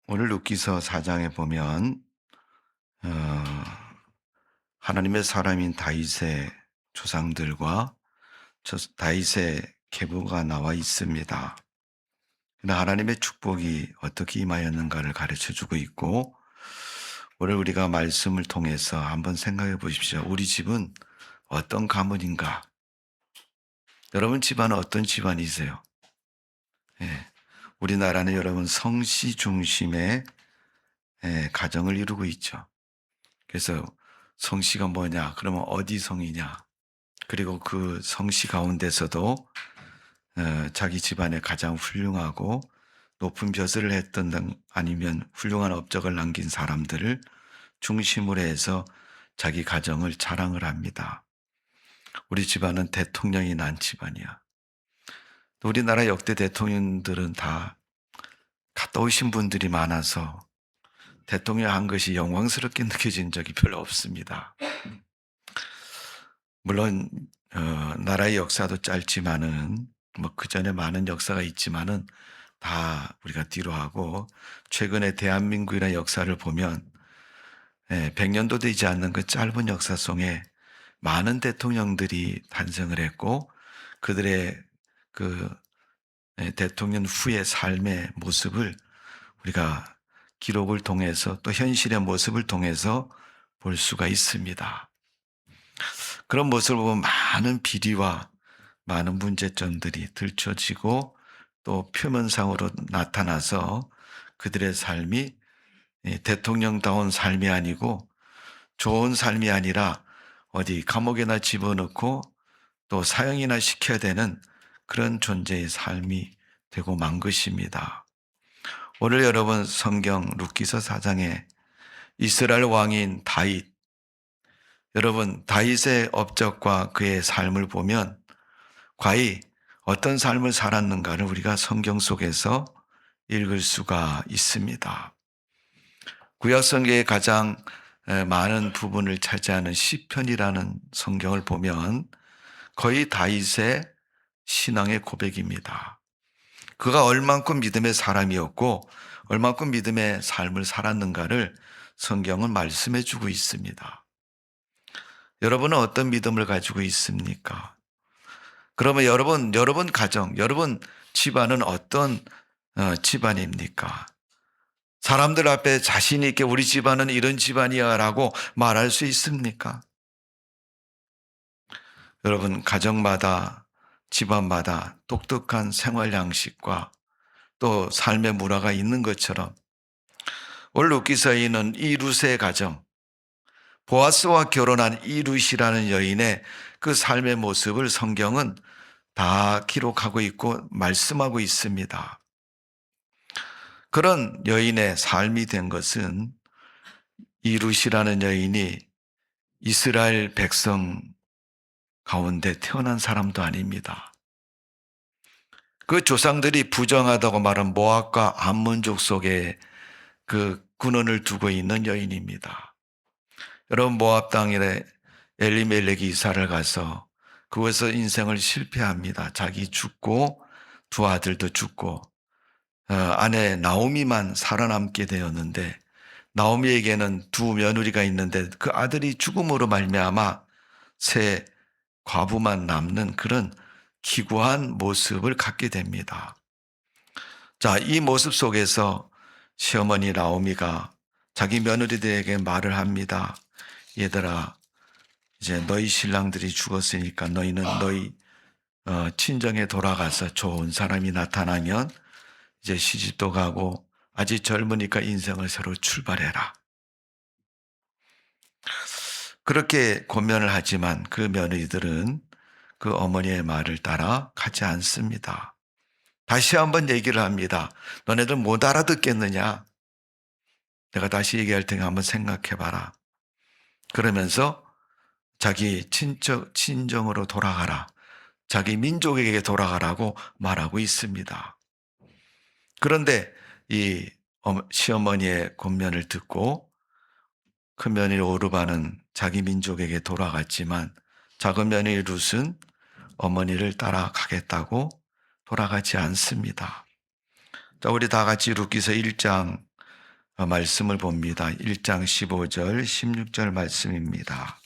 오늘 룻기서 4장에 보면 어, 하나님의 사람인 다윗의 조상들과 다윗의 계보가 나와 있습니다. 그러나 하나님의 축복이 어떻게 임하였는가를 가르쳐주고 있고, 오늘 우리가 말씀을 통해서 한번 생각해 보십시오. 우리 집은 어떤 가문인가? 여러분 집안은 어떤 집안이세요? 예. 우리나라는 여러분 성씨 중심의 가정을 이루고 있죠. 그래서 성씨가 뭐냐? 그러면 어디 성이냐? 그리고 그 성씨 가운데서도 자기 집안에 가장 훌륭하고 높은 벼슬을 했던 아니면 훌륭한 업적을 남긴 사람들을 중심으로 해서 자기 가정을 자랑을 합니다. 우리 집안은 대통령이 난 집안이야. 또 우리나라 역대 대통령들은 다 갔다 오신 분들이 많아서 대통령 한 것이 영광스럽게 느껴진 적이 별로 없습니다. 물론 나라의 역사도 짧지만은 뭐 그전에 많은 역사가 있지만은 다 우리가 뒤로 하고, 최근에 대한민국이라는 역사를 보면 100년도 되지 않는 그 짧은 역사 속에 많은 대통령들이 탄생을 했고, 그들의 그 대통령 후의 삶의 모습을 우리가 기록을 통해서 또 현실의 모습을 통해서 볼 수가 있습니다. 그런 모습을 보면 많은 비리와 많은 문제점들이 들춰지고 또 표면상으로 나타나서 그들의 삶이 대통령다운 삶이 아니고 좋은 삶이 아니라 어디 감옥에나 집어넣고 또 사형이나 시켜야 되는 그런 존재의 삶이 되고 만 것입니다. 오늘 여러분 성경 룻기서 4장에 이스라엘 왕인 다윗, 여러분 다윗의 업적과 그의 삶을 보면 과연 어떤 삶을 살았는가를 우리가 성경 속에서 읽을 수가 있습니다. 구약 성경의 가장 많은 부분을 차지하는 시편이라는 성경을 보면 거의 다윗의 신앙의 고백입니다. 그가 얼만큼 믿음의 사람이었고 얼만큼 믿음의 삶을 살았는가를 성경은 말씀해 주고 있습니다. 여러분은 어떤 믿음을 가지고 있습니까? 그러면 여러분 가정, 여러분 집안은 어떤 집안입니까? 사람들 앞에 자신 있게 우리 집안은 이런 집안이야 라고 말할 수 있습니까? 여러분 가정마다 집안마다 독특한 생활 양식과 또 삶의 문화가 있는 것처럼 오늘 룻기서에 있는 이 룻의 가정, 보아스와 결혼한 이 룻이라는 여인의 그 삶의 모습을 성경은 다 기록하고 있고 말씀하고 있습니다. 그런 여인의 삶이 된 것은 이 룻이라는 여인이 이스라엘 백성 가운데 태어난 사람도 아닙니다. 그 조상들이 부정하다고 말한 모압과 암몬족 속에 그 근원을 두고 있는 여인입니다. 여러분 모압 땅에 엘리멜렉이 이사를 가서 그곳에서 인생을 실패합니다. 자기 죽고 두 아들도 죽고 아내 나오미만 살아남게 되었는데, 나오미에게는 두 며느리가 있는데 그 아들이 죽음으로 말미암아 새 과부만 남는 그런 기구한 모습을 갖게 됩니다. 자, 이 모습 속에서 시어머니 나오미가 자기 며느리들에게 말을 합니다. 얘들아, 이제 너희 신랑들이 죽었으니까 너희는 너희 친정에 돌아가서 좋은 사람이 나타나면 이제 시집도 가고 아직 젊으니까 인생을 새로 출발해라. 그렇게 권면을 하지만 그 며느리들은 그 어머니의 말을 따라 가지 않습니다. 다시 한번 얘기를 합니다. 너네들 못 알아듣겠느냐? 내가 다시 얘기할 테니 한번 생각해봐라. 그러면서 자기 친정으로 돌아가라. 자기 민족에게 돌아가라고 말하고 있습니다. 그런데 이 시어머니의 권면을 듣고 큰 며느리 오르바는 자기 민족에게 돌아갔지만 작은 며느리 룻은 어머니를 따라가겠다고 돌아가지 않습니다. 자, 우리 다 같이 룻기서 1장 말씀을 봅니다. 1장 15절, 16절 말씀입니다.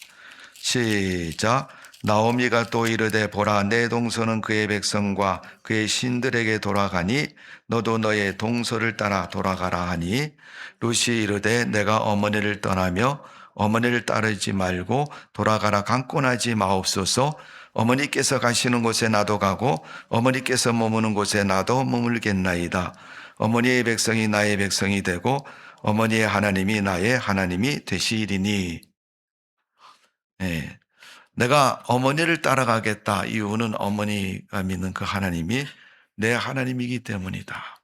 시작. 나오미가 또 이르되 보라 내 동서는 그의 백성과 그의 신들에게 돌아가니 너도 너의 동서를 따라 돌아가라 하니 룻이 이르되 내가 어머니를 떠나며 어머니를 따르지 말고 돌아가라 강권하지 마옵소서. 어머니께서 가시는 곳에 나도 가고 어머니께서 머무는 곳에 나도 머물겠나이다. 어머니의 백성이 나의 백성이 되고 어머니의 하나님이 나의 하나님이 되시리니. 예. 내가 어머니를 따라가겠다. 이유는 어머니가 믿는 그 하나님이 내 하나님이기 때문이다.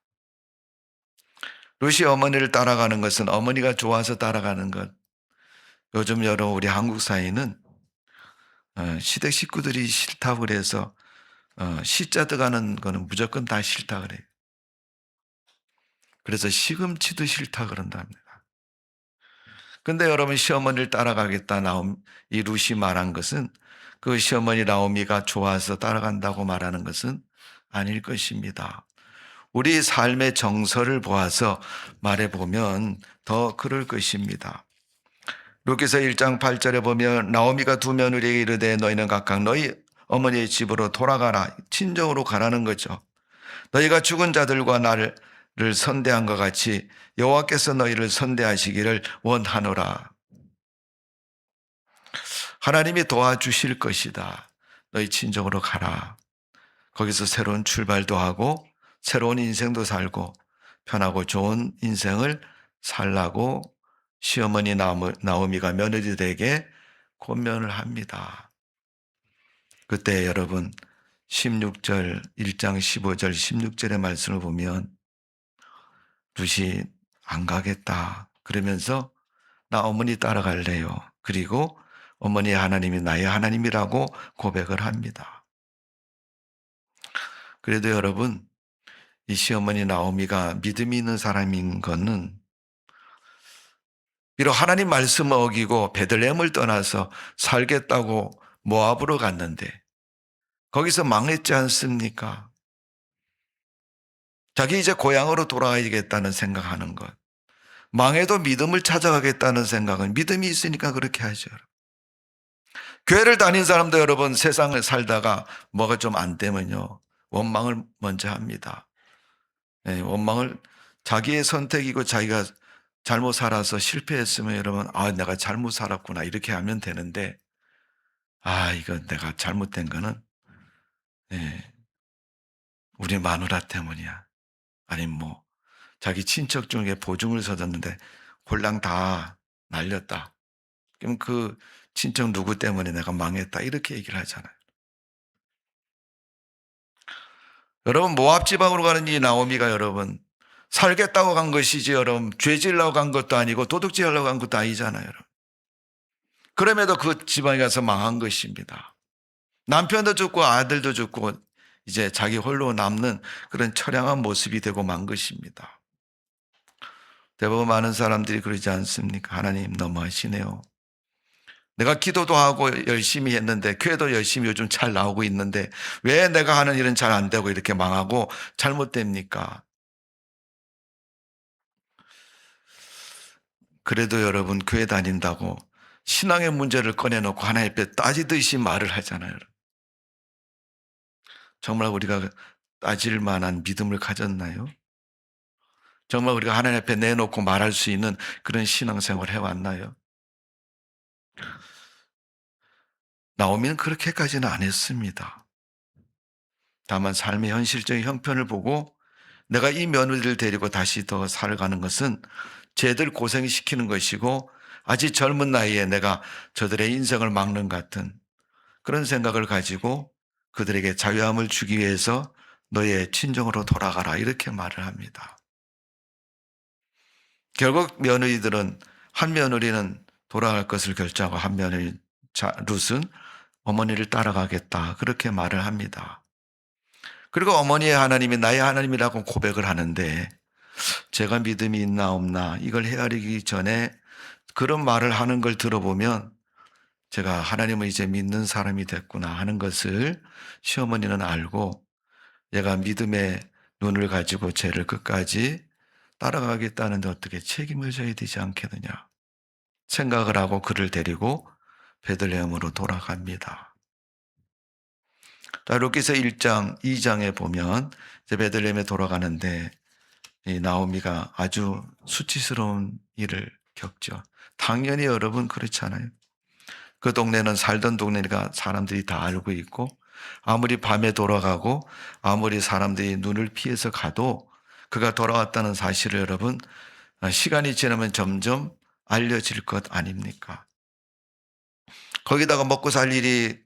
룻이 어머니를 따라가는 것은 어머니가 좋아서 따라가는 것. 요즘 여러 우리 한국 사회는 시댁 식구들이 싫다고 그래서 시자 들어가는 거는 무조건 다 싫다 그래요. 그래서 시금치도 싫다 그런답니다. 근데 여러분 시어머니를 따라가겠다 이 룻이 말한 것은 그 시어머니 나오미가 좋아서 따라간다고 말하는 것은 아닐 것입니다. 우리 삶의 정서를 보아서 말해보면 더 그럴 것입니다. 룻기서 1장 8절에 보면 나오미가 두 며느리에게 이르되 너희는 각각 너희 어머니의 집으로 돌아가라. 친정으로 가라는 거죠. 너희가 죽은 자들과 나를 선대한 것 같이 여호와께서 너희를 선대하시기를 원하노라. 하나님이 도와주실 것이다. 너희 친정으로 가라. 거기서 새로운 출발도 하고 새로운 인생도 살고 편하고 좋은 인생을 살라고 시어머니 나오미가 며느리들에게 권면을 합니다. 그때 여러분 16절 1장 15절 16절의 말씀을 보면 룻이 안 가겠다 그러면서 나 어머니 따라갈래요. 그리고 어머니의 하나님이 나의 하나님이라고 고백을 합니다. 그래도 여러분 이 시어머니 나오미가 믿음이 있는 사람인 것은 비록 하나님 말씀을 어기고 베들레헴을 떠나서 살겠다고 모압으로 갔는데 거기서 망했지 않습니까? 자기 이제 고향으로 돌아가야겠다는 생각하는 것. 망해도 믿음을 찾아가겠다는 생각은 믿음이 있으니까 그렇게 하죠. 교회를 다닌 사람도 여러분 세상을 살다가 뭐가 좀 안 되면요. 원망을 먼저 합니다. 네, 원망을 자기의 선택이고 자기가 잘못 살아서 실패했으면 여러분 내가 잘못 살았구나 이렇게 하면 되는데 이거 내가 잘못된 거는 우리 마누라 때문이야. 아니면 뭐 자기 친척 중에 보증을 서뒀는데 홀랑 다 날렸다. 그럼 그 친척 누구 때문에 내가 망했다 이렇게 얘기를 하잖아요. 여러분 모압 지방으로 가는 이 나오미가 여러분 살겠다고 간 것이지 여러분 죄질라고 간 것도 아니고 도둑질하려고 간 것도 아니잖아요. 여러분. 그럼에도 그 지방에 가서 망한 것입니다. 남편도 죽고 아들도 죽고 이제 자기 홀로 남는 그런 처량한 모습이 되고 만 것입니다. 대부분 많은 사람들이 그러지 않습니까? 하나님 너무하시네요. 내가 기도도 하고 열심히 했는데 교회도 열심히 요즘 잘 나오고 있는데 왜 내가 하는 일은 잘 안 되고 이렇게 망하고 잘못됩니까? 그래도 여러분 교회 다닌다고 신앙의 문제를 꺼내놓고 하나님 앞에 따지듯이 말을 하잖아요. 정말 우리가 따질 만한 믿음을 가졌나요? 정말 우리가 하나님 앞에 내놓고 말할 수 있는 그런 신앙생활을 해왔나요? 나오미는 그렇게까지는 안 했습니다. 다만 삶의 현실적인 형편을 보고 내가 이 며느리를 데리고 다시 더 살아가는 것은 쟤들 고생시키는 것이고 아직 젊은 나이에 내가 저들의 인생을 막는 같은 그런 생각을 가지고 그들에게 자유함을 주기 위해서 너의 친정으로 돌아가라 이렇게 말을 합니다. 결국 며느리들은 한 며느리는 돌아갈 것을 결정하고 한 며느리 룻은 어머니를 따라가겠다 그렇게 말을 합니다. 그리고 어머니의 하나님이 나의 하나님이라고 고백을 하는데 제가 믿음이 있나 없나 이걸 헤아리기 전에 그런 말을 하는 걸 들어보면 제가 하나님을 이제 믿는 사람이 됐구나 하는 것을 시어머니는 알고 얘가 믿음의 눈을 가지고 쟤를 끝까지 따라가겠다는데 어떻게 책임을 져야 되지 않겠느냐 생각을 하고 그를 데리고 베들레헴으로 돌아갑니다. 자, 루키서 1장, 2장에 보면 이제 베들레헴에 돌아가는데 이 나오미가 아주 수치스러운 일을 겪죠. 당연히 여러분 그렇잖아요. 그 동네는 살던 동네니까 사람들이 다 알고 있고 아무리 밤에 돌아가고 아무리 사람들이 눈을 피해서 가도 그가 돌아왔다는 사실을 여러분 시간이 지나면 점점 알려질 것 아닙니까? 거기다가 먹고 살 일이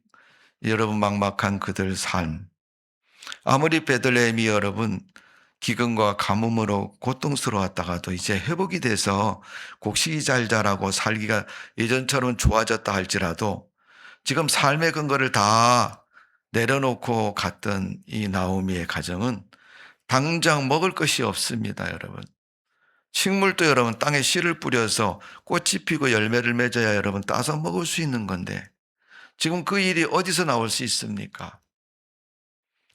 여러분 막막한 그들 삶. 아무리 베들레헴이 여러분 기근과 가뭄으로 고통스러웠다가도 이제 회복이 돼서 곡식이 잘 자라고 살기가 예전처럼 좋아졌다 할지라도 지금 삶의 근거를 다 내려놓고 갔던 이 나오미의 가정은 당장 먹을 것이 없습니다, 여러분. 식물도 여러분 땅에 씨를 뿌려서 꽃이 피고 열매를 맺어야 여러분 따서 먹을 수 있는 건데 지금 그 일이 어디서 나올 수 있습니까?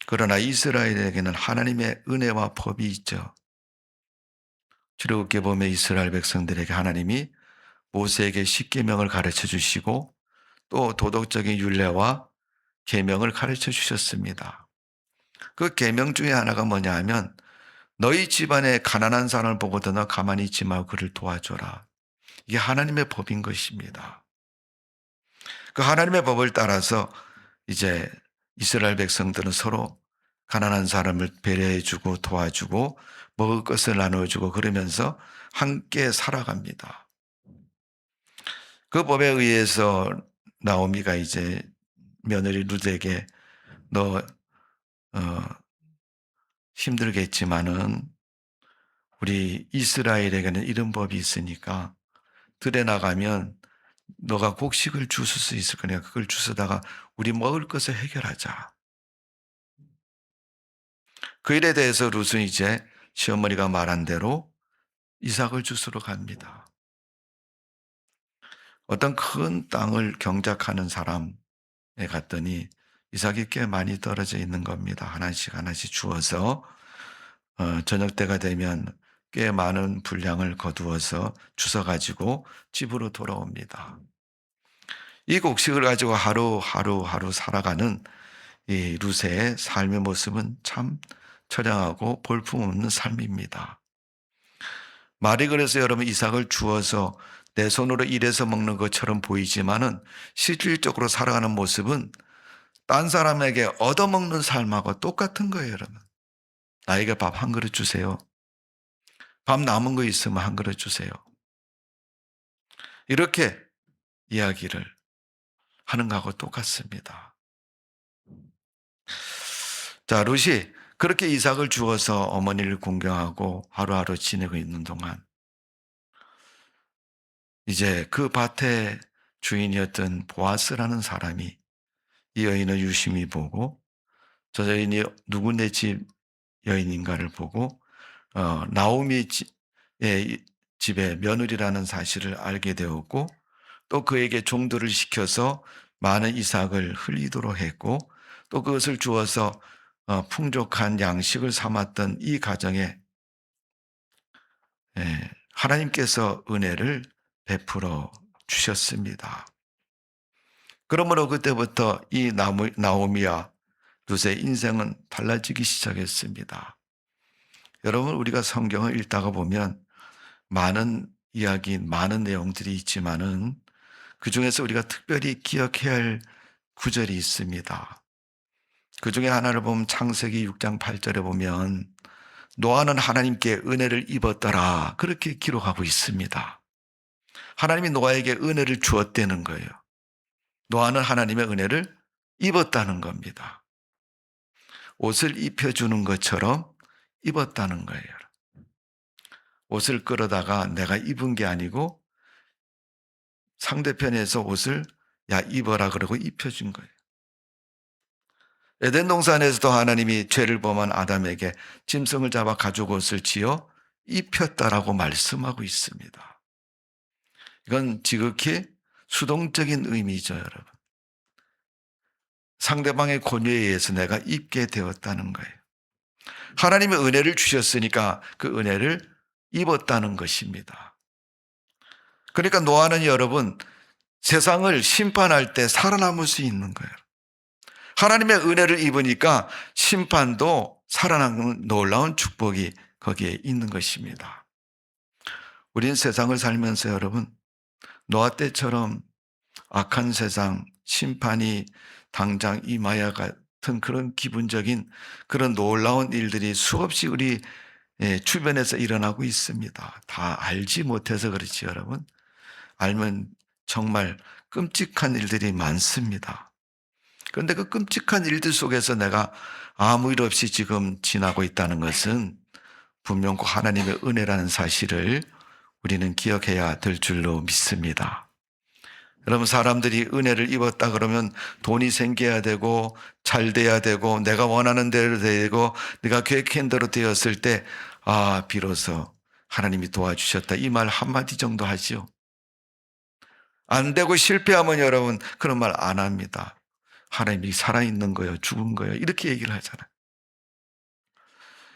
그러나 이스라엘에게는 하나님의 은혜와 법이 있죠. 출애굽기 보면 이스라엘 백성들에게 하나님이 모세에게 십계명을 가르쳐 주시고 또 도덕적인 율례와 계명을 가르쳐 주셨습니다. 그 계명 중에 하나가 뭐냐 하면 너희 집안에 가난한 사람을 보고도 너 가만히 있지 말고 그를 도와줘라. 이게 하나님의 법인 것입니다. 그 하나님의 법을 따라서 이제 이스라엘 백성들은 서로 가난한 사람을 배려해주고 도와주고 먹을 것을 나눠주고 그러면서 함께 살아갑니다. 그 법에 의해서 나오미가 이제 며느리 룻에게 너 힘들겠지만은 우리 이스라엘에게는 이런 법이 있으니까 들에 나가면 너가 곡식을 주울 수 있을 거니까 그걸 주워다가 우리 먹을 것을 해결하자. 그 일에 대해서 룻은 이제 시어머니가 말한 대로 이삭을 주스러 갑니다. 어떤 큰 땅을 경작하는 사람에 갔더니 이삭이 꽤 많이 떨어져 있는 겁니다. 하나씩 하나씩 주어서 저녁 때가 되면 꽤 많은 분량을 거두어서 주워가지고 집으로 돌아옵니다. 이 곡식을 가지고 하루 살아가는 이 룻의 삶의 모습은 참 처량하고 볼품없는 삶입니다. 말이 그래서 여러분 이삭을 주어서 내 손으로 일해서 먹는 것처럼 보이지만은 실질적으로 살아가는 모습은 딴 사람에게 얻어먹는 삶하고 똑같은 거예요, 여러분. 나에게 밥 한 그릇 주세요. 밥 남은 거 있으면 한 그릇 주세요. 이렇게 이야기를 하는 거하고 똑같습니다. 자, 룻이 그렇게 이삭을 주어서 어머니를 공경하고 하루하루 지내고 있는 동안 이제 그 밭의 주인이었던 보아스라는 사람이 이 여인을 유심히 보고 저 여인이 누구네 집 여인인가를 보고 나오미 집의 며느리라는 사실을 알게 되었고 또 그에게 종들을 시켜서 많은 이삭을 흘리도록 했고 또 그것을 주어서 풍족한 양식을 삼았던 이 가정에 하나님께서 은혜를 베풀어 주셨습니다. 그러므로 그때부터 이 나오미와 룻의 인생은 달라지기 시작했습니다. 여러분 우리가 성경을 읽다가 보면 많은 이야기, 많은 내용들이 있지만은 그중에서 우리가 특별히 기억해야 할 구절이 있습니다. 그중에 하나를 보면 창세기 6장 8절에 보면 노아는 하나님께 은혜를 입었더라 그렇게 기록하고 있습니다. 하나님이 노아에게 은혜를 주었다는 거예요. 노아는 하나님의 은혜를 입었다는 겁니다. 옷을 입혀주는 것처럼 입었다는 거예요. 옷을 끌어다가 내가 입은 게 아니고 상대편에서 옷을 야 입어라 그러고 입혀준 거예요. 에덴 동산에서도 하나님이 죄를 범한 아담에게 짐승을 잡아 가죽 옷을 지어 입혔다라고 말씀하고 있습니다. 이건 지극히 수동적인 의미죠, 여러분. 상대방의 권유에 의해서 내가 입게 되었다는 거예요. 하나님의 은혜를 주셨으니까 그 은혜를 입었다는 것입니다. 그러니까 노아는 여러분 세상을 심판할 때 살아남을 수 있는 거예요. 하나님의 은혜를 입으니까 심판도 살아남는 놀라운 축복이 거기에 있는 것입니다. 우린 세상을 살면서 여러분 노아 때처럼 악한 세상, 심판이 당장 임하여 같은 그런 기분적인 그런 놀라운 일들이 수없이 우리 주변에서 일어나고 있습니다. 다 알지 못해서 그렇지 여러분. 알면 정말 끔찍한 일들이 많습니다. 그런데 그 끔찍한 일들 속에서 내가 아무 일 없이 지금 지나고 있다는 것은 분명히 하나님의 은혜라는 사실을 우리는 기억해야 될 줄로 믿습니다. 여러분 사람들이 은혜를 입었다 그러면 돈이 생겨야 되고 잘 돼야 되고 내가 원하는 대로 되고 내가 계획한 대로 되었을 때 비로소 하나님이 도와주셨다 이 말 한마디 정도 하죠. 안 되고 실패하면 여러분 그런 말 안 합니다. 하나님이 살아있는 거예요, 죽은 거예요 이렇게 얘기를 하잖아요.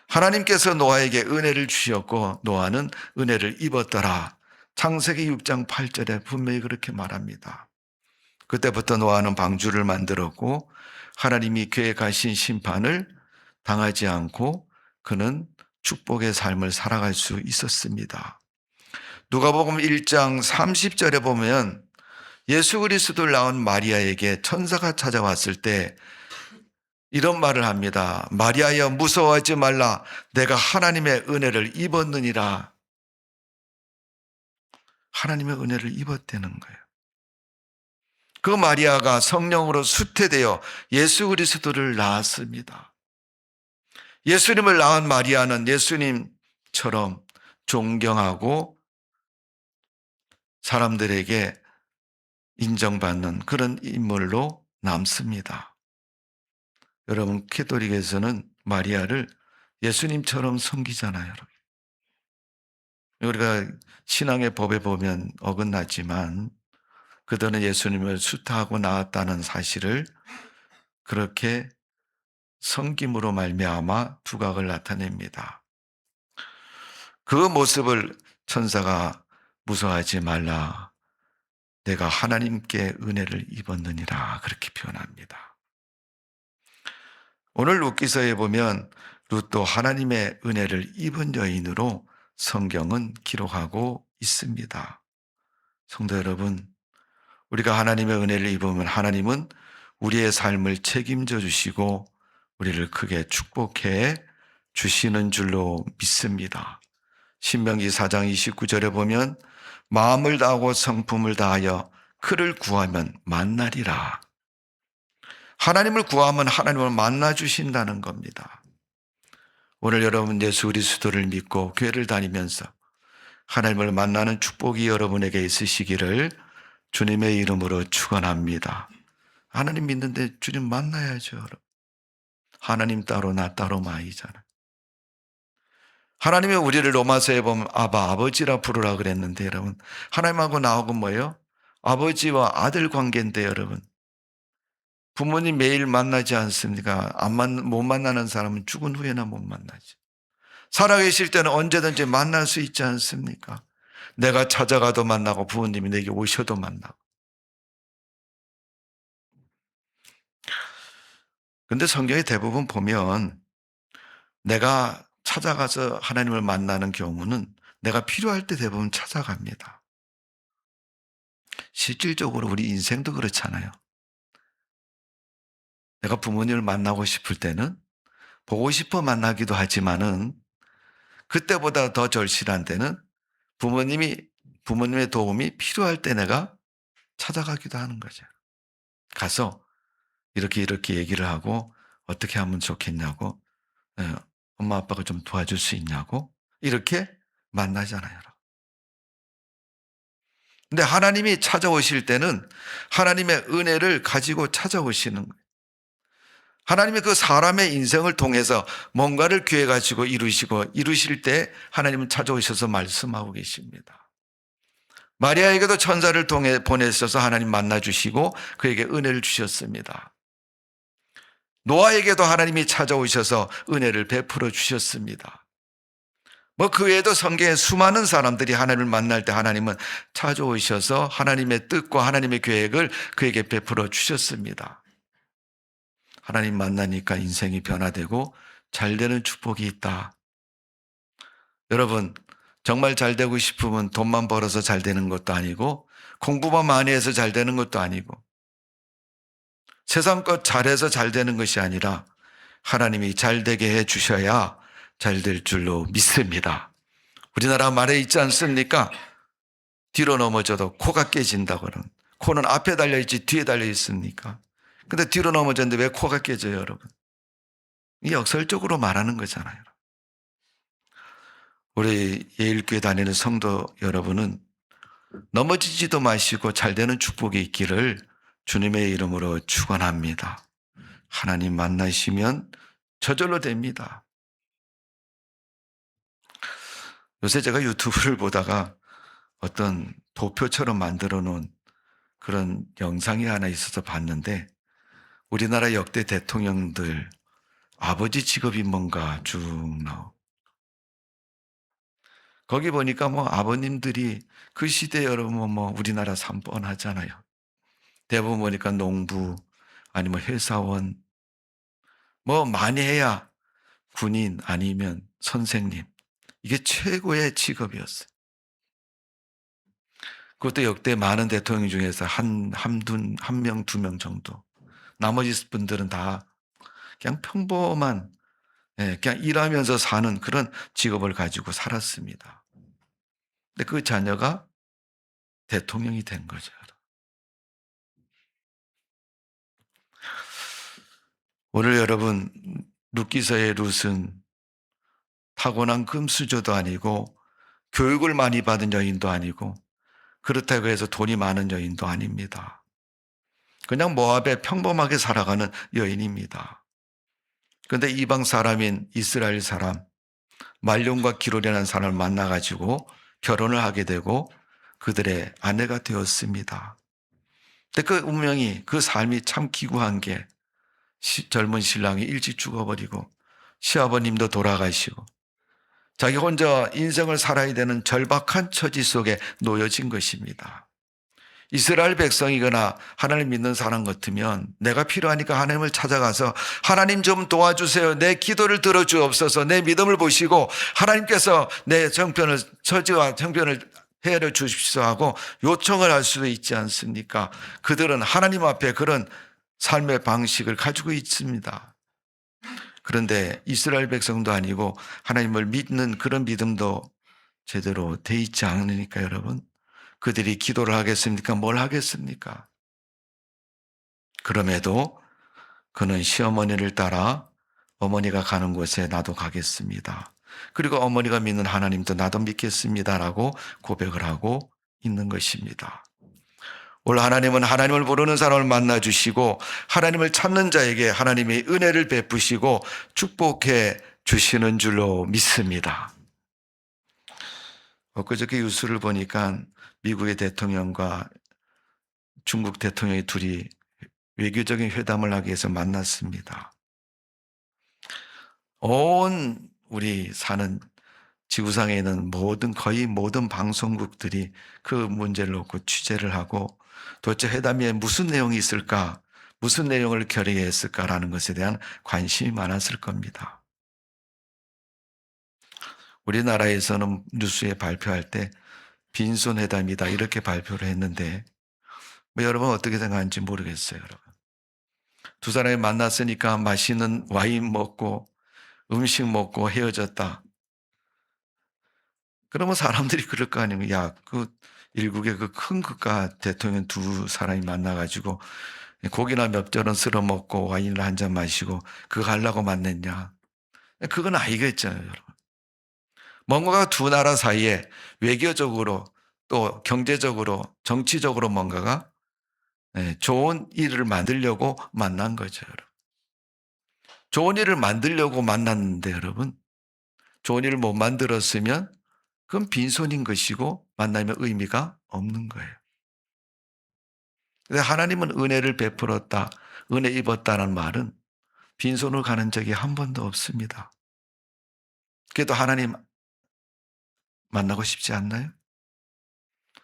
하나님께서 노아에게 은혜를 주셨고 노아는 은혜를 입었더라. 창세기 6장 8절에 분명히 그렇게 말합니다. 그때부터 노아는 방주를 만들었고 하나님이 계획하신 심판을 당하지 않고 그는 축복의 삶을 살아갈 수 있었습니다. 누가복음 1장 30절에 보면 예수 그리스도를 낳은 마리아에게 천사가 찾아왔을 때 이런 말을 합니다. 마리아여 무서워하지 말라. 내가 하나님의 은혜를 입었느니라. 하나님의 은혜를 입었다는 거예요. 그 마리아가 성령으로 수태되어 예수 그리스도를 낳았습니다. 예수님을 낳은 마리아는 예수님처럼 존경하고 사람들에게 인정받는 그런 인물로 남습니다. 여러분 캐톨릭에서는 마리아를 예수님처럼 섬기잖아요. 여러분. 우리가 신앙의 법에 보면 어긋나지만 그들은 예수님을 수타하고 낳았다는 사실을 그렇게 섬김으로 말미암아 두각을 나타냅니다. 그 모습을 천사가 무서워하지 말라. 내가 하나님께 은혜를 입었느니라 그렇게 표현합니다. 오늘 룻기서에 보면 룻도 하나님의 은혜를 입은 여인으로 성경은 기록하고 있습니다. 성도 여러분, 우리가 하나님의 은혜를 입으면 하나님은 우리의 삶을 책임져 주시고 우리를 크게 축복해 주시는 줄로 믿습니다. 신명기 4장 29절에 보면 마음을 다하고 성품을 다하여 그를 구하면 만나리라. 하나님을 구하면 하나님을 만나 주신다는 겁니다. 오늘 여러분 예수 그리스도를 믿고 교회를 다니면서 하나님을 만나는 축복이 여러분에게 있으시기를 주님의 이름으로 축원합니다. 하나님 믿는데 주님 만나야죠. 여러분. 하나님 따로 나 따로 마이잖아요. 하나님이 우리를 로마서에 보면 아버지라 부르라 그랬는데 여러분 하나님하고 나하고 뭐예요? 아버지와 아들 관계인데 여러분 부모님 매일 만나지 않습니까? 못 만나는 사람은 죽은 후에나 못 만나지. 살아계실 때는 언제든지 만날 수 있지 않습니까? 내가 찾아가도 만나고 부모님이 내게 오셔도 만나고. 근데 성경의 대부분 보면 내가 찾아가서 하나님을 만나는 경우는 내가 필요할 때 대부분 찾아갑니다. 실질적으로 우리 인생도 그렇잖아요. 내가 부모님을 만나고 싶을 때는 보고 싶어 만나기도 하지만은 그때보다 더 절실한 때는 부모님의 도움이 필요할 때 내가 찾아가기도 하는 거죠. 가서 이렇게 얘기를 하고 어떻게 하면 좋겠냐고 엄마 아빠가 좀 도와줄 수 있냐고 이렇게 만나잖아요. 근데 하나님이 찾아오실 때는 하나님의 은혜를 가지고 찾아오시는 거예요. 하나님이 그 사람의 인생을 통해서 뭔가를 기획하시고 이루실 때 하나님은 찾아오셔서 말씀하고 계십니다. 마리아에게도 천사를 통해 보내셔서 하나님 만나주시고 그에게 은혜를 주셨습니다. 노아에게도 하나님이 찾아오셔서 은혜를 베풀어 주셨습니다. 뭐 그 외에도 성경에 수많은 사람들이 하나님을 만날 때 하나님은 찾아오셔서 하나님의 뜻과 하나님의 계획을 그에게 베풀어 주셨습니다. 하나님 만나니까 인생이 변화되고 잘 되는 축복이 있다. 여러분, 정말 잘 되고 싶으면 돈만 벌어서 잘 되는 것도 아니고 공부만 많이 해서 잘 되는 것도 아니고 세상 것 잘해서 잘 되는 것이 아니라 하나님이 잘 되게 해 주셔야 잘 될 줄로 믿습니다. 우리나라 말에 있지 않습니까? 뒤로 넘어져도 코가 깨진다고는. 코는 앞에 달려있지 뒤에 달려있습니까? 근데 뒤로 넘어졌는데 왜 코가 깨져요, 여러분? 이 역설적으로 말하는 거잖아요. 우리 예일교회 다니는 성도 여러분은 넘어지지도 마시고 잘 되는 축복이 있기를 주님의 이름으로 축원합니다. 하나님 만나시면 저절로 됩니다. 요새 제가 유튜브를 보다가 어떤 도표처럼 만들어 놓은 그런 영상이 하나 있어서 봤는데 우리나라 역대 대통령들 아버지 직업이 뭔가 쭉 나오고 거기 보니까 뭐 아버님들이 그 시대 여러분 뭐 우리나라 산뻔하잖아요. 대부분 보니까 농부 아니면 회사원 뭐 많이 해야 군인 아니면 선생님 이게 최고의 직업이었어요. 그것도 역대 많은 대통령 중에서 한 명, 두 명 정도. 나머지 분들은 다 그냥 평범한, 그냥 일하면서 사는 그런 직업을 가지고 살았습니다. 근데 그 자녀가 대통령이 된 거죠. 오늘 여러분, 룻기서의 룻은 타고난 금수저도 아니고 교육을 많이 받은 여인도 아니고 그렇다고 해서 돈이 많은 여인도 아닙니다. 그냥 모압에 평범하게 살아가는 여인입니다. 그런데 이방 사람인 이스라엘 사람, 말론과 기로라는 사람을 만나가지고 결혼을 하게 되고 그들의 아내가 되었습니다. 근데 그 운명이, 그 삶이 참 기구한 게 젊은 신랑이 일찍 죽어버리고 시아버님도 돌아가시고 자기 혼자 인생을 살아야 되는 절박한 처지 속에 놓여진 것입니다. 이스라엘 백성이거나 하나님 믿는 사람 같으면 내가 필요하니까 하나님을 찾아가서 하나님 좀 도와주세요. 내 기도를 들어주옵소서. 내 믿음을 보시고 하나님께서 내 처지와 형편을 헤아려 주십시오 하고 요청을 할 수도 있지 않습니까? 그들은 하나님 앞에 그런 삶의 방식을 가지고 있습니다. 그런데 이스라엘 백성도 아니고 하나님을 믿는 그런 믿음도 제대로 돼 있지 않으니까 여러분 그들이 기도를 하겠습니까? 뭘 하겠습니까? 그럼에도 그는 시어머니를 따라 어머니가 가는 곳에 나도 가겠습니다. 그리고 어머니가 믿는 하나님도 나도 믿겠습니다라고 고백을 하고 있는 것입니다. 오늘 하나님은 하나님을 모르는 사람을 만나주시고 하나님을 찾는 자에게 하나님의 은혜를 베푸시고 축복해 주시는 줄로 믿습니다. 엊그저께 뉴스를 보니까 미국의 대통령과 중국 대통령이 둘이 외교적인 회담을 하기 위해서 만났습니다. 온 우리 사는 지구상에 있는 거의 모든 방송국들이 그 문제를 놓고 취재를 하고 도대체 회담에 무슨 내용이 있을까, 무슨 내용을 결의했을까라는 것에 대한 관심이 많았을 겁니다. 우리나라에서는 뉴스에 발표할 때 빈손회담이다 이렇게 발표를 했는데 뭐 여러분 어떻게 생각하는지 모르겠어요. 여러분. 두 사람이 만났으니까 맛있는 와인 먹고 음식 먹고 헤어졌다. 그러면 사람들이 그럴 거 아니에요. 야, 그 일국의 그 큰 국가 대통령 두 사람이 만나가지고 고기나 몇 절은 쓸어 먹고 와인을 한 잔 마시고 그거 하려고 만났냐. 그건 아니겠죠, 여러분. 뭔가가 두 나라 사이에 외교적으로 또 경제적으로 정치적으로 뭔가가 좋은 일을 만들려고 만난 거죠, 여러분. 좋은 일을 만들려고 만났는데 여러분 좋은 일을 못 만들었으면 그건 빈손인 것이고 만나면 의미가 없는 거예요. 근데 하나님은 은혜를 베풀었다, 은혜 입었다는 말은 빈손으로 가는 적이 한 번도 없습니다. 그래도 하나님 만나고 싶지 않나요?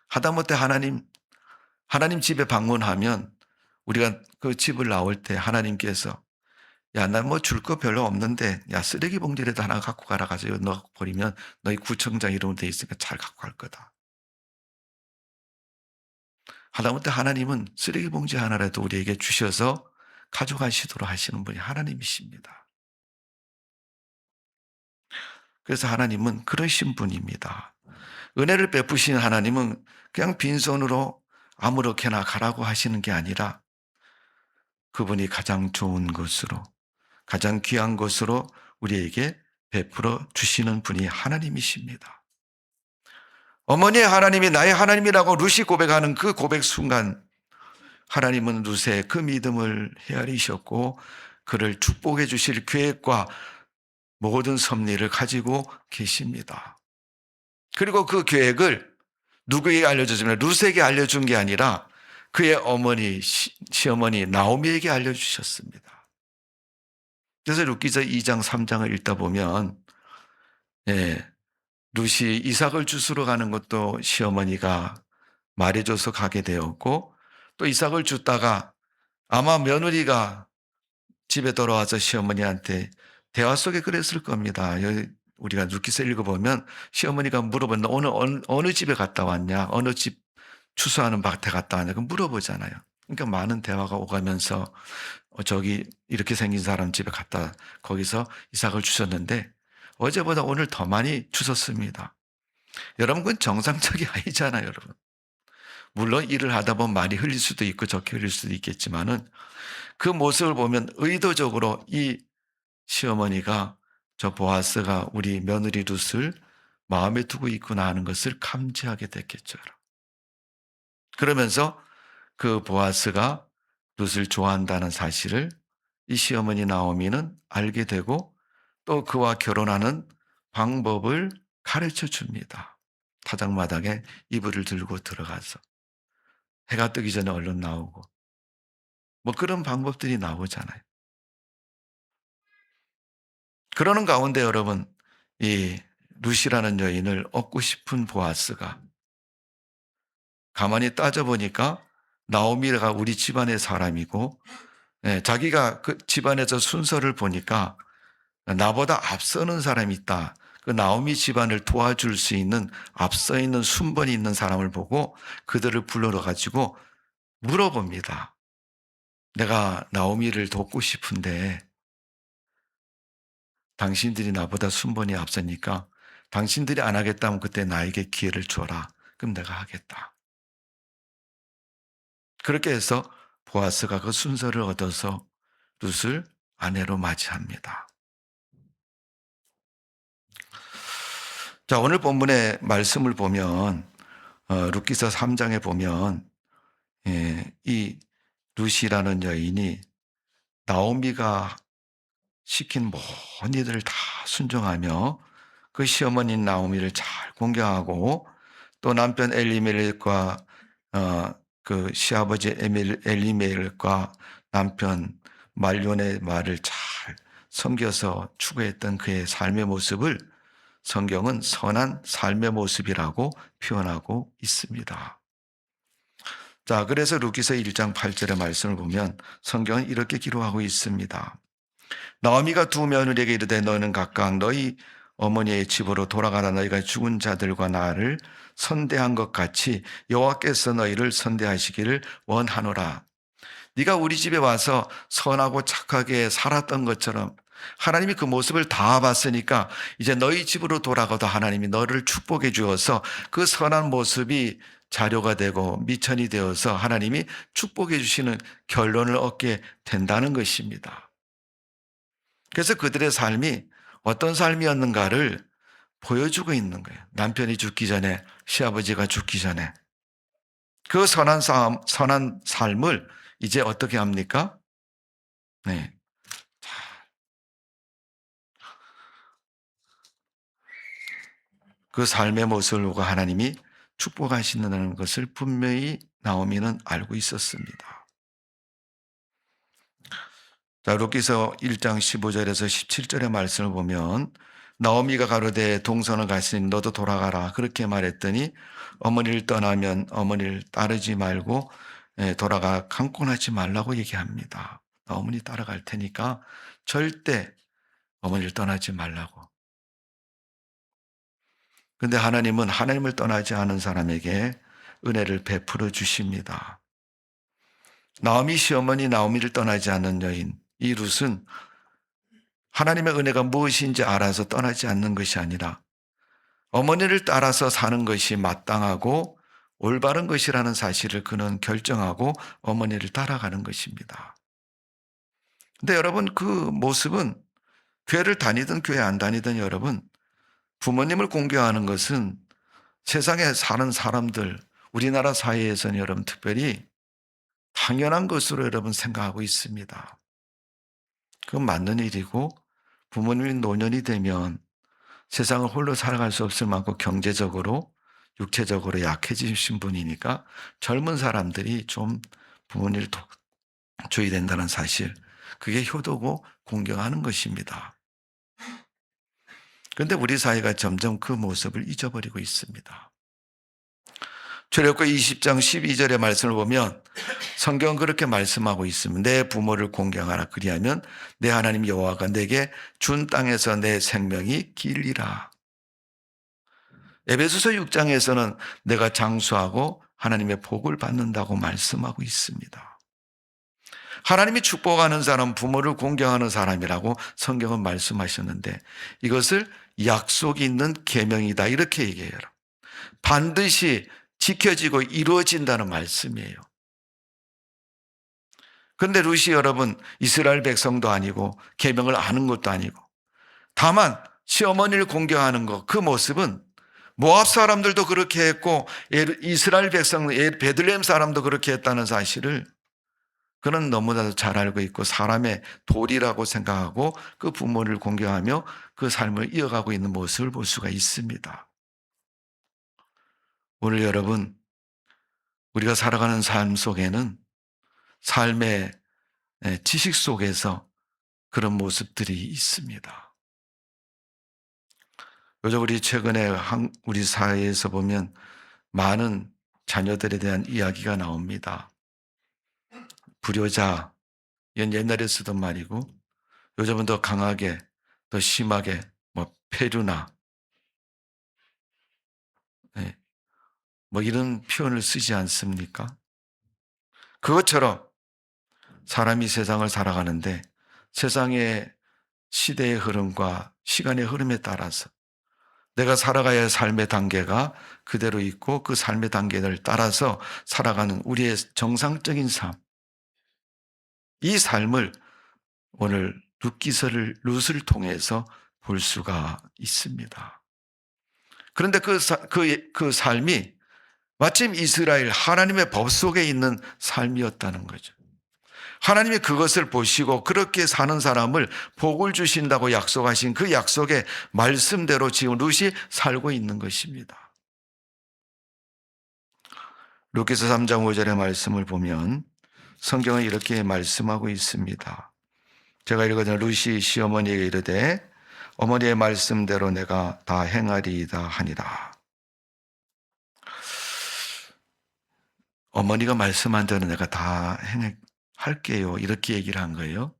하다못해 하나님 집에 방문하면 우리가 그 집을 나올 때 하나님께서 야, 나 뭐 줄 거 별로 없는데, 야, 쓰레기 봉지라도 하나 갖고 가라 가지고 넣어 버리면 너희 구청장 이름 돼 있으니까 잘 갖고 갈 거다. 하다못해 하나님은 쓰레기 봉지 하나라도 우리에게 주셔서 가져가시도록 하시는 분이 하나님이십니다. 그래서 하나님은 그러신 분입니다. 은혜를 베푸신 하나님은 그냥 빈손으로 아무렇게나 가라고 하시는 게 아니라 그분이 가장 좋은 것으로, 가장 귀한 것으로 우리에게 베풀어 주시는 분이 하나님이십니다. 어머니의 하나님이 나의 하나님이라고 룻이 고백하는 그 고백 순간 하나님은 룻의 그 믿음을 헤아리셨고 그를 축복해 주실 계획과 모든 섭리를 가지고 계십니다. 그리고 그 계획을 누구에게 알려줬으면 룻에게 알려준 게 아니라 그의 어머니, 시어머니 나오미에게 알려주셨습니다. 그래서 룻기서 2장, 3장을 읽다 보면 예, 룻이 이삭을 주스러 가는 것도 시어머니가 말해줘서 가게 되었고 또 이삭을 줬다가 아마 며느리가 집에 돌아와서 시어머니한테 대화 속에 그랬을 겁니다. 우리가 룻기서 읽어보면 시어머니가 물어본다. 오늘 어느 집에 갔다 왔냐? 어느 집 추수하는 밭에 갔다 왔냐? 그 물어보잖아요. 그러니까 많은 대화가 오가면서 저기 이렇게 생긴 사람 집에 갔다 거기서 이삭을 주셨는데 어제보다 오늘 더 많이 주셨습니다. 여러분 그건 정상적이 아니잖아요, 여러분. 물론 일을 하다 보면 말이 흘릴 수도 있고 적게 흘릴 수도 있겠지만은 그 모습을 보면 의도적으로 이 시어머니가 저 보아스가 우리 며느리 룻을 마음에 두고 있구나 하는 것을 감지하게 됐겠죠. 그러면서 그 보아스가 룻을 좋아한다는 사실을 이 시어머니 나오미는 알게 되고 또 그와 결혼하는 방법을 가르쳐 줍니다. 타작마당에 이불을 들고 들어가서 해가 뜨기 전에 얼른 나오고 뭐 그런 방법들이 나오잖아요. 그러는 가운데 여러분 이 룻이라는 여인을 얻고 싶은 보아스가 가만히 따져보니까 나오미가 우리 집안의 사람이고 자기가 그 집안에서 순서를 보니까 나보다 앞서는 사람이 있다. 그 나오미 집안을 도와줄 수 있는 앞서 있는 순번이 있는 사람을 보고 그들을 불러러 가지고 물어봅니다. 내가 나오미를 돕고 싶은데 당신들이 나보다 순번이 앞서니까 당신들이 안 하겠다면 그때 나에게 기회를 줘라. 그럼 내가 하겠다. 그렇게 해서 보아스가 그 순서를 얻어서 룻을 아내로 맞이합니다. 자, 오늘 본문의 말씀을 보면 룻기서 3장에 보면 이 룻이라는 여인이 나오미가 시킨 모든 일들을 다 순종하며 그 시어머니 나오미를 잘 공경하고 또 남편 엘리멜렉과 그 시아버지 엘리멜렉과 남편 말론의 말을 잘 섬겨서 추구했던 그의 삶의 모습을 성경은 선한 삶의 모습이라고 표현하고 있습니다. 자, 그래서 룻기서 1장 8절의 말씀을 보면 성경은 이렇게 기록하고 있습니다. 나오미가 두 며느리에게 이르되 너는 각각 너희 어머니의 집으로 돌아가라. 너희가 죽은 자들과 나를 선대한 것 같이 여호와께서 너희를 선대하시기를 원하노라. 네가 우리 집에 와서 선하고 착하게 살았던 것처럼 하나님이 그 모습을 다 봤으니까 이제 너희 집으로 돌아가도 하나님이 너를 축복해 주어서 그 선한 모습이 자료가 되고 미천이 되어서 하나님이 축복해 주시는 결론을 얻게 된다는 것입니다. 그래서 그들의 삶이 어떤 삶이었는가를 보여주고 있는 거예요. 남편이 죽기 전에, 시아버지가 죽기 전에 그 선한 삶을 이제 어떻게 합니까? 네. 그 삶의 모습을 보고 하나님이 축복하신다는 것을 분명히 나오미는 알고 있었습니다. 자, 룻기서 1장 15절에서 17절의 말씀을 보면 나오미가 가로되 동선을 갔으니 너도 돌아가라 그렇게 말했더니 어머니를 떠나면 어머니를 따르지 말고 돌아가 강권하지 말라고 얘기합니다. 어머니 따라갈 테니까 절대 어머니를 떠나지 말라고. 근데 하나님은 하나님을 떠나지 않은 사람에게 은혜를 베풀어 주십니다. 나오미 시어머니 나오미를 떠나지 않는 여인 이 룻은 하나님의 은혜가 무엇인지 알아서 떠나지 않는 것이 아니라 어머니를 따라서 사는 것이 마땅하고 올바른 것이라는 사실을 그는 결정하고 어머니를 따라가는 것입니다. 근데 여러분 그 모습은 교회를 다니든 교회 안 다니든 여러분 부모님을 공경하는 것은 세상에 사는 사람들 우리나라 사회에서는 여러분 특별히 당연한 것으로 여러분 생각하고 있습니다. 그건 맞는 일이고 부모님이 노년이 되면 세상을 홀로 살아갈 수 없을 만큼 경제적으로 육체적으로 약해지신 분이니까 젊은 사람들이 좀 부모님을 줘야 된다는 사실 그게 효도고 공경하는 것입니다. 그런데 우리 사회가 점점 그 모습을 잊어버리고 있습니다. 출애굽기 20장 12절의 말씀을 보면 성경은 그렇게 말씀하고 있습니다. 내 부모를 공경하라. 그리하면 내 하나님 여호와가 내게 준 땅에서 내 생명이 길리라. 에베소서 6장에서는 내가 장수하고 하나님의 복을 받는다고 말씀하고 있습니다. 하나님이 축복하는 사람, 부모를 공경하는 사람이라고 성경은 말씀하셨는데 이것을 약속이 있는 계명이다 이렇게 얘기해요. 반드시 지켜지고 이루어진다는 말씀이에요. 그런데 룻이 여러분 이스라엘 백성도 아니고 계명을 아는 것도 아니고 다만 시어머니를 공경하는 것 그 모습은 모압 사람들도 그렇게 했고 이스라엘 백성 베들레헴 사람도 그렇게 했다는 사실을 그는 너무나도 잘 알고 있고 사람의 도리라고 생각하고 그 부모를 공경하며 그 삶을 이어가고 있는 모습을 볼 수가 있습니다. 오늘 여러분 우리가 살아가는 삶 속에는 삶의 지식 속에서 그런 모습들이 있습니다. 요즘 우리 최근에 우리 사회에서 보면 많은 자녀들에 대한 이야기가 나옵니다. 불효자, 이건 옛날에 쓰던 말이고 요즘은 더 강하게, 더 심하게 폐류나 이런 표현을 쓰지 않습니까? 그것처럼 사람이 세상을 살아가는데 세상의 시대의 흐름과 시간의 흐름에 따라서 내가 살아가야 할 삶의 단계가 그대로 있고 그 삶의 단계를 따라서 살아가는 우리의 정상적인 삶. 이 삶을 오늘 룻을 통해서 볼 수가 있습니다. 그런데 그 삶이 마침 이스라엘 하나님의 법 속에 있는 삶이었다는 거죠. 하나님이 그것을 보시고 그렇게 사는 사람을 복을 주신다고 약속하신 그 약속의 말씀대로 지금 룻이 살고 있는 것입니다. 룻기서 3장 5절의 말씀을 보면 성경은 이렇게 말씀하고 있습니다. 제가 읽어드린 룻이 시어머니에게 이르되 어머니의 말씀대로 내가 다 행하리이다 하니라. 어머니가 말씀한 대로 내가 다 할게요. 이렇게 얘기를 한 거예요.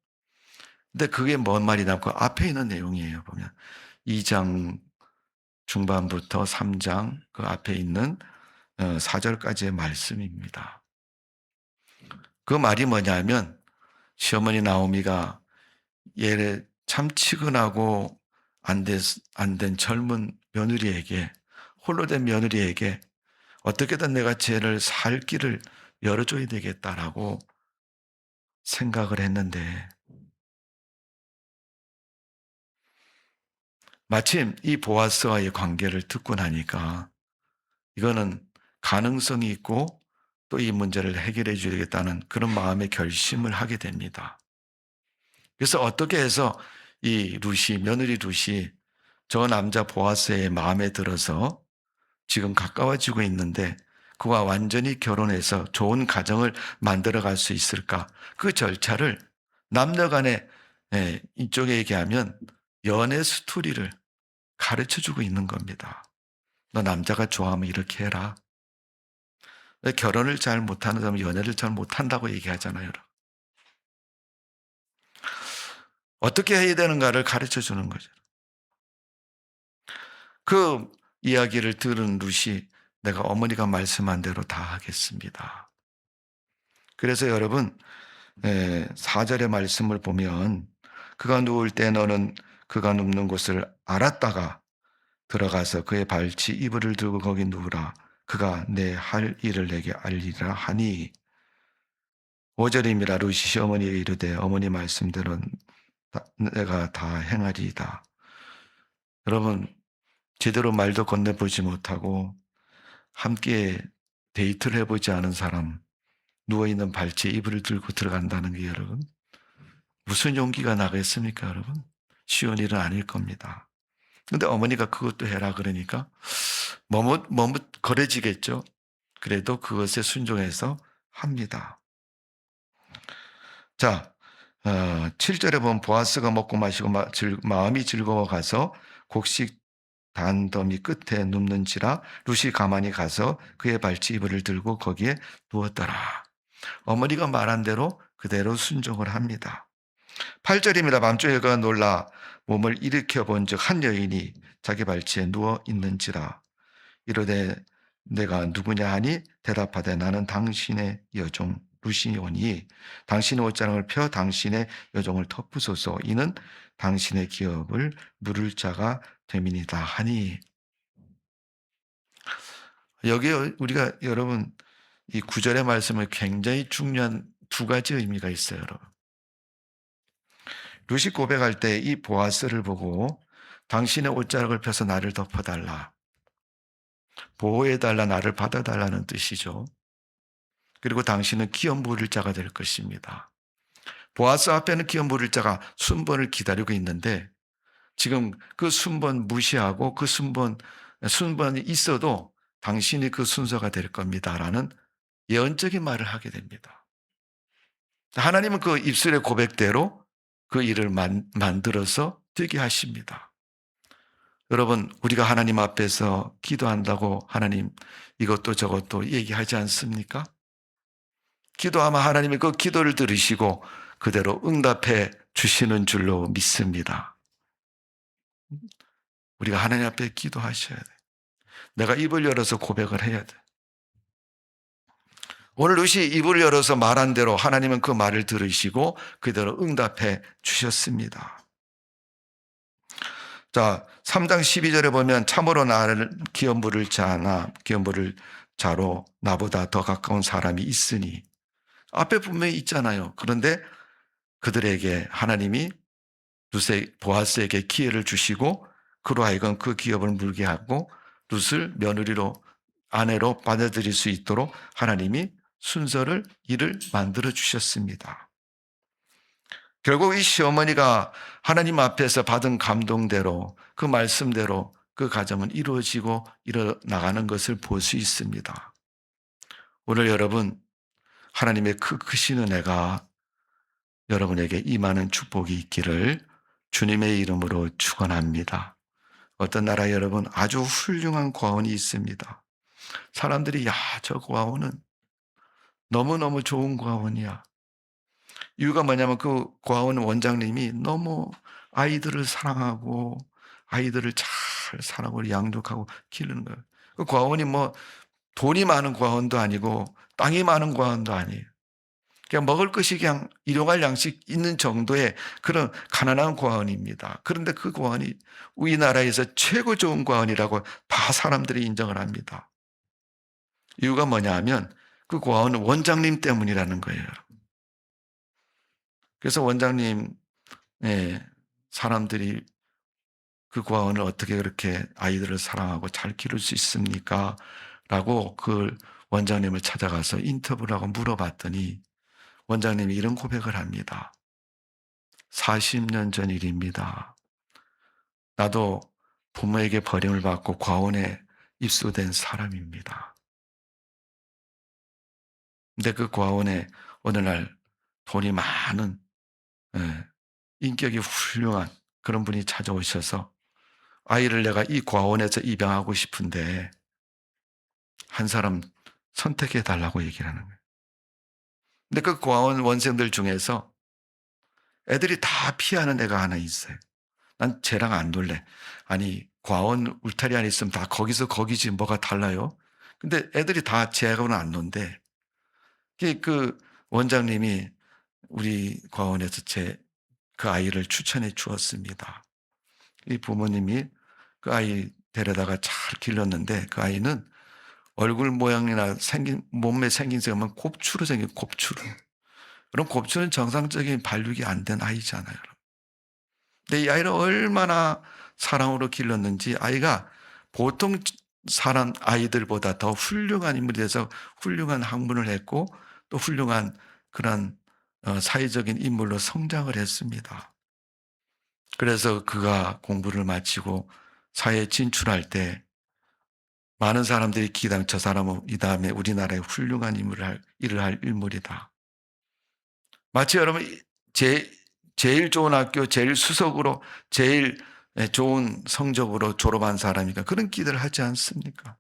근데 그게 뭔 말이냐? 그 앞에 있는 내용이에요. 보면 2장 중반부터 3장 그 앞에 있는 4절까지의 말씀입니다. 그 말이 뭐냐면 시어머니 나오미가 얘를 참 치근하고 안 된 젊은 며느리에게 홀로 된 며느리에게 어떻게든 내가 쟤를 살 길을 열어줘야 되겠다라고 생각을 했는데 마침 이 보아스와의 관계를 듣고 나니까 이거는 가능성이 있고 또 이 문제를 해결해 주겠다는 그런 마음의 결심을 하게 됩니다. 그래서 어떻게 해서 이 며느리 룻이 저 남자 보아스의 마음에 들어서 지금 가까워지고 있는데 그와 완전히 결혼해서 좋은 가정을 만들어갈 수 있을까? 그 절차를 남녀 간에 이쪽에 얘기하면 연애 스토리를 가르쳐 주고 있는 겁니다. 너 남자가 좋아하면 이렇게 해라. 왜 결혼을 잘 못하는 사람은 연애를 잘 못한다고 얘기하잖아요. 여러분. 어떻게 해야 되는가를 가르쳐 주는 거죠. 그 이야기를 들은 룻이 내가 어머니가 말씀한 대로 다 하겠습니다. 그래서 여러분 4절의 말씀을 보면 그가 누울 때 너는 그가 눕는 곳을 알았다가 들어가서 그의 발치 이불을 들고 거기 누우라. 그가 내 할 일을 내게 알리라 하니 5절입니다. 룻이 시어머니에게 이르되 어머니 말씀대로 내가 다 행하리이다. 여러분 제대로 말도 건네보지 못하고 함께 데이트를 해보지 않은 사람 누워있는 발치에 이불을 들고 들어간다는 게 여러분 무슨 용기가 나겠습니까 여러분? 쉬운 일은 아닐 겁니다. 근데 어머니가 그것도 해라 그러니까 머뭇거려지겠죠. 그래도 그것에 순종해서 합니다. 자, 7절에 보면 보아스가 먹고 마시고 마음이 즐거워가서 곡식 단더미 끝에 눕는지라 룻이 가만히 가서 그의 발치 이불을 들고 거기에 누웠더라. 어머니가 말한 대로 그대로 순종을 합니다. 8절입니다. 밤중에 그가 놀라 몸을 일으켜 본즉 한 여인이 자기 발치에 누워 있는지라. 이르되 내가 누구냐 하니 대답하되 나는 당신의 여종 룻이오니 당신의 옷자락을 펴 당신의 여종을 덮으소서. 이는 당신의 기업을 물을 자가 됨이니이다 하니. 여기에 우리가 여러분 이 9절의 말씀을 굉장히 중요한 두 가지 의미가 있어요. 여러분. 룻이 고백할 때 이 보아스를 보고 당신의 옷자락을 펴서 나를 덮어달라. 보호해달라, 나를 받아달라는 뜻이죠. 그리고 당신은 기업 물을 자가 될 것입니다. 보아스 앞에는 기업 물을 자가 순번을 기다리고 있는데 지금 그 순번 무시하고 그 순번이 있어도 당신이 그 순서가 될 겁니다라는 예언적인 말을 하게 됩니다. 하나님은 그 입술의 고백대로 그 일을 만들어서 되게 하십니다. 여러분, 우리가 하나님 앞에서 기도한다고 하나님 이것도 저것도 얘기하지 않습니까? 기도하면 하나님이 그 기도를 들으시고 그대로 응답해 주시는 줄로 믿습니다. 우리가 하나님 앞에 기도하셔야 돼. 내가 입을 열어서 고백을 해야 돼. 오늘 룻이 입을 열어서 말한 대로 하나님은 그 말을 들으시고 그대로 응답해 주셨습니다. 자, 3장 12절에 보면 참으로 나를 기업 물을 자로 나보다 더 가까운 사람이 있으니 앞에 분명히 있잖아요. 그런데 그들에게 하나님이 보아스에게 기회를 주시고 그로 하여금 그 기업을 물게 하고 룻을 며느리로 아내로 받아들일 수 있도록 하나님이 순서를 일을 만들어 주셨습니다. 결국 이 시어머니가 하나님 앞에서 받은 감동대로 그 말씀대로 그 가정은 이루어지고 일어나가는 것을 볼 수 있습니다. 오늘 여러분 하나님의 크신 은혜가 여러분에게 임하는 축복이 있기를 주님의 이름으로 축원합니다. 어떤 나라 여러분 아주 훌륭한 과원이 있습니다. 사람들이 저 과원은 너무너무 좋은 과원이야. 이유가 뭐냐면 그 과원 원장님이 너무 아이들을 사랑하고 아이들을 잘 사랑하고 양육하고 기르는 거예요. 그 과원이 뭐 돈이 많은 과원도 아니고 땅이 많은 과원도 아니에요. 그냥 먹을 것이 그냥 일용할 양식 있는 정도의 그런 가난한 과원입니다. 그런데 그 과원이 우리나라에서 최고 좋은 과원이라고 다 사람들이 인정을 합니다. 이유가 뭐냐 하면 그 과원은 원장님 때문이라는 거예요. 그래서 원장님, 사람들이 그 과원을 어떻게 그렇게 아이들을 사랑하고 잘 기를 수 있습니까? 라고 그 원장님을 찾아가서 인터뷰를 하고 물어봤더니 원장님이 이런 고백을 합니다. 40년 전 일입니다. 나도 부모에게 버림을 받고 과원에 입소된 사람입니다. 근데 그 과원에 어느 날 돈이 많은 인격이 훌륭한 그런 분이 찾아오셔서 아이를 내가 이 고아원에서 입양하고 싶은데 한 사람 선택해 달라고 얘기를 하는 거예요. 근데 그 고아원 원생들 중에서 애들이 다 피하는 애가 하나 있어요. 난 쟤랑 안 놀래. 아니 고아원 울타리 안에 있으면 다 거기서 거기지 뭐가 달라요? 근데 애들이 다 쟤하고는 안 논대. 그 원장님이 우리 고아원에서 그 아이를 추천해 주었습니다. 이 부모님이 그 아이 데려다가 잘 길렀는데 그 아이는 얼굴 모양이나 몸매 생긴 보면 곱추로 생긴 곱추로. 그럼 곱추는 정상적인 발육이 안 된 아이잖아요. 여러분. 근데 이 아이를 얼마나 사랑으로 길렀는지 아이가 보통 사람 아이들보다 더 훌륭한 인물이 돼서 훌륭한 학문을 했고 또 훌륭한 그런 사회적인 인물로 성장을 했습니다. 그래서 그가 공부를 마치고 사회에 진출할 때 많은 사람들이 기대하면 저 사람은 이 다음에 우리나라의 훌륭한 일을 할 인물이다. 마치 여러분 제일 좋은 학교, 제일 수석으로, 제일 좋은 성적으로 졸업한 사람이니까 그런 기대를 하지 않습니까?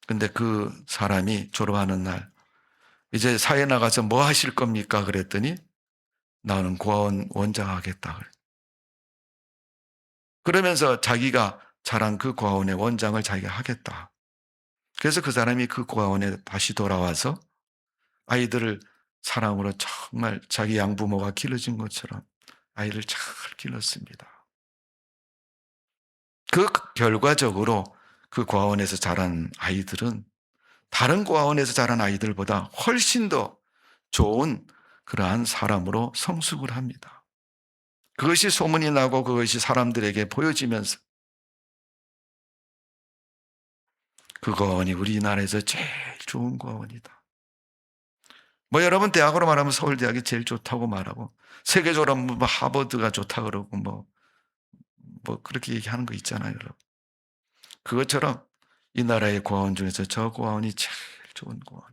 근데 그 사람이 졸업하는 날 이제 사회 나가서 뭐 하실 겁니까? 그랬더니 나는 고아원 원장 하겠다. 그러면서 자기가 잘한 그 고아원의 원장을 자기가 하겠다. 그래서 그 사람이 그 고아원에 다시 돌아와서 아이들을 사랑으로 정말 자기 양부모가 길러준 것처럼 아이를 잘 길렀습니다. 그 결과적으로 그 고아원에서 자란 아이들은 다른 고아원에서 자란 아이들보다 훨씬 더 좋은 그러한 사람으로 성숙을 합니다. 그것이 소문이 나고 그것이 사람들에게 보여지면서 그 고아원이 우리나라에서 제일 좋은 고아원이다. 뭐 여러분 대학으로 말하면 서울대학이 제일 좋다고 말하고 세계적으로 뭐 하버드가 좋다 그러고 뭐 그렇게 얘기하는 거 있잖아요, 여러분. 그것처럼 이 나라의 고아원 중에서 저 고아원이 제일 좋은 고아원.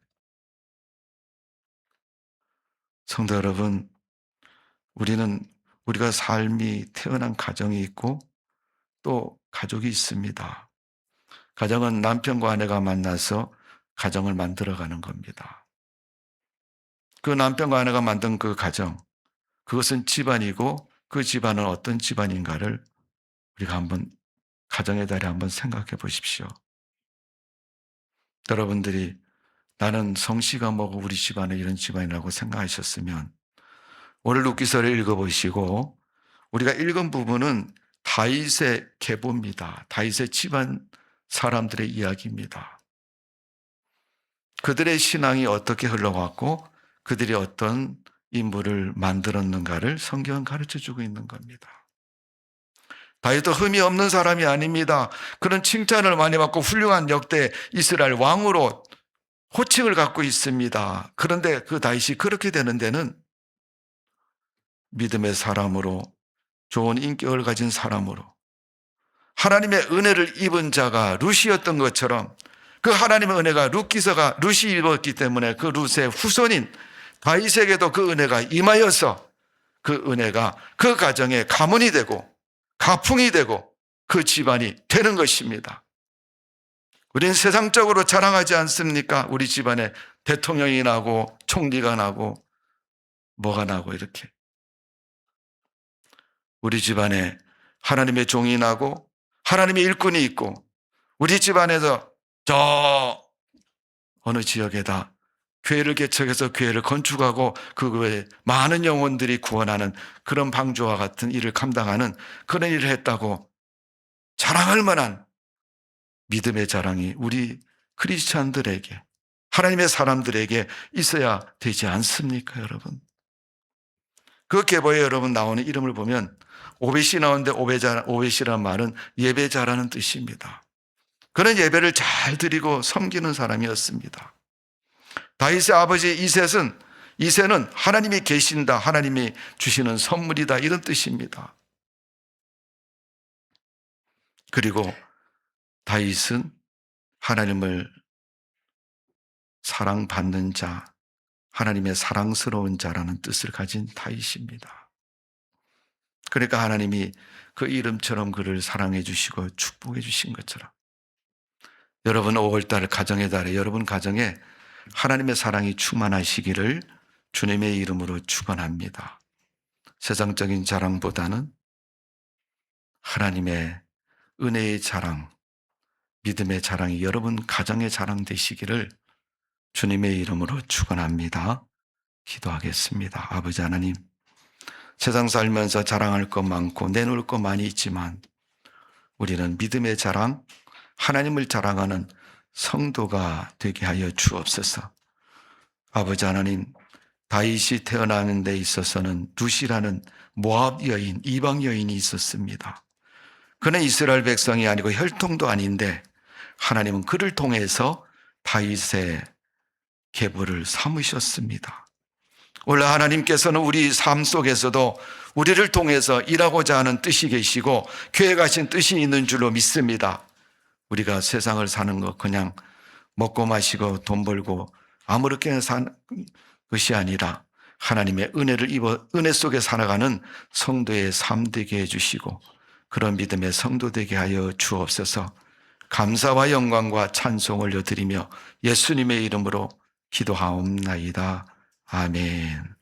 성도 여러분, 우리가 삶이 태어난 가정이 있고 또 가족이 있습니다. 가정은 남편과 아내가 만나서 가정을 만들어가는 겁니다. 그 남편과 아내가 만든 그 가정, 그것은 집안이고 그 집안은 어떤 집안인가를 우리가 한번 가정의 달에 한번 생각해 보십시오. 여러분들이 나는 성씨가 뭐고 우리 집안은 이런 집안이라고 생각하셨으면 오늘 룻기서를 읽어보시고 우리가 읽은 부분은 다윗의 계보입니다. 다윗의 집안 사람들의 이야기입니다. 그들의 신앙이 어떻게 흘러갔고 그들이 어떤 인물을 만들었는가를 성경은 가르쳐주고 있는 겁니다. 다윗도 흠이 없는 사람이 아닙니다. 그런 칭찬을 많이 받고 훌륭한 역대 이스라엘 왕으로 호칭을 갖고 있습니다. 그런데 그 다윗이 그렇게 되는 데는 믿음의 사람으로 좋은 인격을 가진 사람으로 하나님의 은혜를 입은 자가 룻이었던 것처럼 그 하나님의 은혜가 룻기서가 룻이 입었기 때문에 그 룻의 후손인 다윗에게도 그 은혜가 임하여서 그 은혜가 그 가정의 가문이 되고 가풍이 되고 그 집안이 되는 것입니다. 우리는 세상적으로 자랑하지 않습니까? 우리 집안에 대통령이 나고 총리가 나고 뭐가 나고 이렇게. 우리 집안에 하나님의 종이 나고 하나님의 일꾼이 있고 우리 집안에서 저 어느 지역에다 교회를 개척해서 교회를 건축하고 그 외에 많은 영혼들이 구원하는 그런 방주와 같은 일을 감당하는 그런 일을 했다고 자랑할 만한 믿음의 자랑이 우리 크리스찬들에게 하나님의 사람들에게 있어야 되지 않습니까, 여러분? 그 계보에 여러분 나오는 이름을 보면 오벳이 나오는데 오벳이라는 말은 예배자라는 뜻입니다. 그런 예배를 잘 드리고 섬기는 사람이었습니다. 다윗의 아버지 이셋은 하나님이 계신다, 하나님이 주시는 선물이다 이런 뜻입니다. 그리고 다윗은 하나님을 사랑받는 자, 하나님의 사랑스러운 자라는 뜻을 가진 다윗입니다. 그러니까 하나님이 그 이름처럼 그를 사랑해 주시고 축복해 주신 것처럼 여러분 5월달 가정의 달에 여러분 가정에 하나님의 사랑이 충만하시기를 주님의 이름으로 축원합니다. 세상적인 자랑보다는 하나님의 은혜의 자랑, 믿음의 자랑이 여러분 가정의 자랑 되시기를 주님의 이름으로 축원합니다. 기도하겠습니다. 아버지 하나님, 세상 살면서 자랑할 것 많고 내놓을 것 많이 있지만 우리는 믿음의 자랑, 하나님을 자랑하는 성도가 되게 하여 주옵소서. 아버지 하나님, 다윗이 태어나는 데 있어서는 룻이라는 모압 여인, 이방 여인이 있었습니다. 그는 이스라엘 백성이 아니고 혈통도 아닌데 하나님은 그를 통해서 다윗의 계보를 삼으셨습니다. 원래 하나님께서는 우리 삶 속에서도 우리를 통해서 일하고자 하는 뜻이 계시고 계획하신 뜻이 있는 줄로 믿습니다. 우리가 세상을 사는 것 그냥 먹고 마시고 돈 벌고 아무렇게나 사는 것이 아니라 하나님의 은혜를 입어 은혜 속에 살아가는 성도의 삶 되게 해주시고 그런 믿음의 성도 되게 하여 주옵소서. 감사와 영광과 찬송 올려드리며 예수님의 이름으로 기도하옵나이다. 아멘.